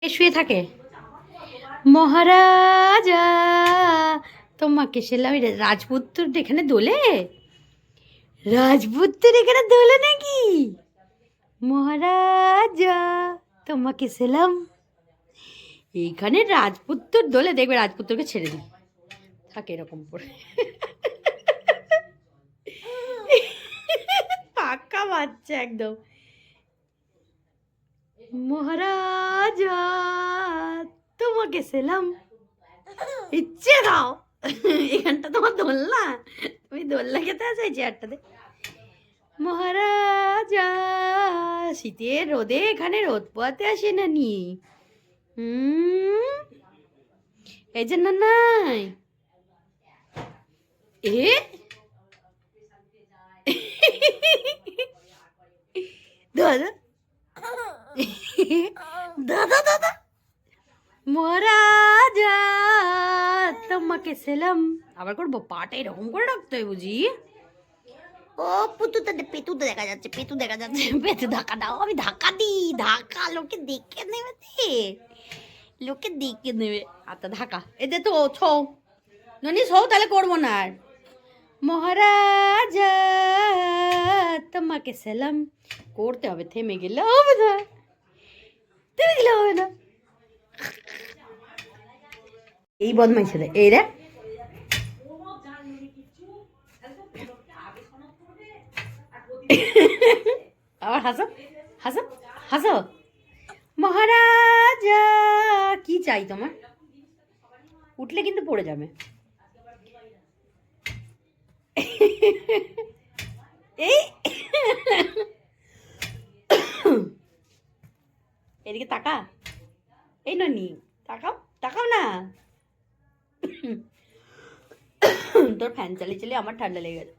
শুয়ে থাকে মহারাজা, তোমাকে সেলাম। রাজপুত্র এখানে দোলে, রাজপুত্র এখানে দোলে নাকি? মহারাজা, তোমাকে সেলাম। এইখানে রাজপুত্র দোলে, দেখবে রাজপুত্রকে ছেড়ে দিই, থাকে এরকম করে। পাক্কা বাচ্চা একদম। মহারাজা, তোমাকে সেলাম। ইচ্ছে দাও, এখানটা তোমার দোলনা, তুমি দোলনা খেতে আসো এই চেয়ারটাতে। মহারাজা, শীতের রোদে এখানে রোদ পোয়াতে আসে না নি। এই যে না নাই এ দাদা, দাদা দাদা, মহারাজা, তোমাকে সেলাম। আবার করবো, পাটা এরকম করে রাখতে হয় বুঝি। ও পুতুতে পেতুতে দেখা যাচ্ছে, পেতু দেখা যাচ্ছে, পেতু ধাক্কা দাও। আমি ধাক্কা দিই, ধাক্কা লোকে দেখে নেবে, লোকে দেখে নেবে। আচ্ছা ধাক্কা, এতে তো ছৌ ননি ছৌ, তাহলে করবো না আর। মহারাজা, তোমাকে সেলাম। করতে হবে, থেমে গেলে হবে না, থেমে গেলে হবে না। এই বদমাই ছেলে, এই রে। আবার হাসো, হাসো, হাসো। মহারাজা, কি চাই তোমার? উঠলে কিন্তু পড়ে যাবে। এই এদিকে তাকা, এই ননি তাকাও, তাকাও না। তোর ফ্যান চালিয়ে চালিয়ে আমার ঠান্ডা লেগে গেছে।